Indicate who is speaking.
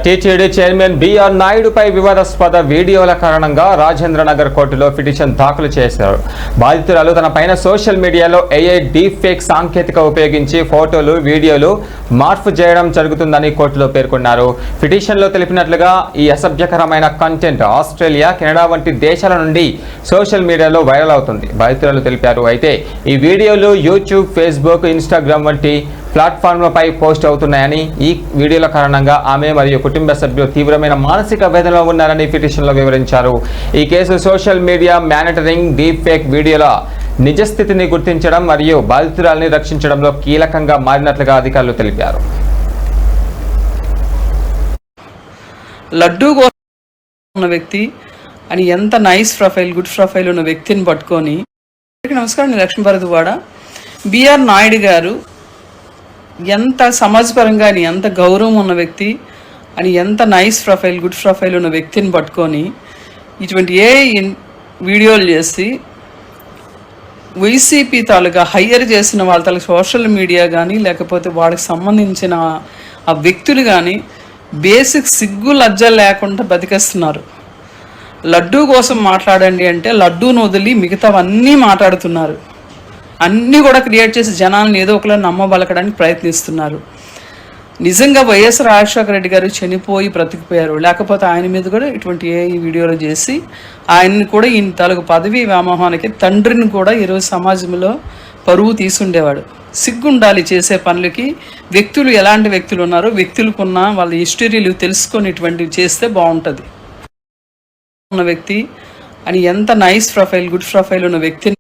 Speaker 1: TTD chairman BR నాయుడుపై వివాదాస్పద వీడియోల కారణంగా రాజేంద్రనగర్ కోర్టులో పిటిషన్ దాఖలు చేశారు. బాధితురాలు తన పైన సోషల్ మీడియాలో ఏఐ డీప్ ఫేక్ సాంకేతిక ఉపయోగించి ఫోటోలు, వీడియోలు మార్పు చేయడం జరుగుతుందని కోర్టులో పేర్కొన్నారు. పిటిషన్లో తెలిపినట్లుగా ఈ అసభ్యకరమైన కంటెంట్ ఆస్ట్రేలియా, కెనడా వంటి దేశాల నుండి సోషల్ మీడియాలో వైరల్ అవుతుంది బాధితురాలు తెలిపారు. అయితే ఈ వీడియోలు యూట్యూబ్, ఫేస్బుక్, ఇన్స్టాగ్రామ్ వంటి ప్లాట్ఫామ్లపై పోస్ట్ అవుతున్నాయని, ఈ వీడియోల కారణంగా ఆమె మరియు కుటుంబ సభ్యులు తీవ్రమైన మానసిక వేదనలో ఉన్నారని పిటిషన్లో వివరించారు. ఈ case social media monitoring, deep fake వీడియోల నిజస్థితిని గుర్తించడం మరియు బాధితురాల్ని రక్షించడంలో కీలకంగా మారినట్లుగా అధికారులు తెలిపారు.
Speaker 2: లడ్డూ ఉన్న వ్యక్తి అని ఎంత నైస్ ప్రొఫైల్, గుడ్ ప్రొఫైల్ ఉన్న వ్యక్తిని పట్టుకొని, నమస్కారం, నేను లక్ష్మీభరద్వాడ. బిఆర్ నాయుడు గారు ఎంత సమాజపరంగా అని, ఎంత గౌరవం ఉన్న వ్యక్తి అని, ఎంత నైస్ ప్రొఫైల్, గుడ్ ప్రొఫైల్ ఉన్న వ్యక్తిని పట్టుకొని ఇటువంటి వీడియోలు చేసి వైసీపీ తాలూకా హయ్యర్ చేసిన వాళ్ళ తాలూకా సోషల్ మీడియా కానీ, లేకపోతే వాళ్ళకి సంబంధించిన ఆ వ్యక్తులు కానీ బేసిక్ సిగ్గు లజ్జ లేకుండా బతికేస్తున్నారు. లడ్డూ కోసం మాట్లాడండి అంటే లడ్డూను వదిలి మిగతావన్నీ మాట్లాడుతున్నారు. అన్నీ కూడా క్రియేట్ చేసి జనాలను ఏదో ఒకలా నమ్మబలకడానికి ప్రయత్నిస్తున్నారు. నిజంగా వైఎస్ రాజశేఖర రెడ్డి గారు చనిపోయి బ్రతికిపోయారు, లేకపోతే ఆయన మీద కూడా ఇటువంటి వీడియోలు చేసి ఆయన్ని కూడా ఈయన తాలూకు పదవి వ్యామోహానికి తండ్రిని కూడా ఈరోజు సమాజంలో పరువు తీసుండేవాడు. సిగ్గుండాలి చేసే పనులకి. వ్యక్తులు ఎలాంటి వ్యక్తులు ఉన్నారో, వ్యక్తులకున్న వాళ్ళ హిస్టరీలు తెలుసుకొని ఇటువంటివి చేస్తే బాగుంటుంది. ఉన్న వ్యక్తి అని ఎంత నైస్ ప్రొఫైల్, గుడ్ ప్రొఫైల్ ఉన్న వ్యక్తిని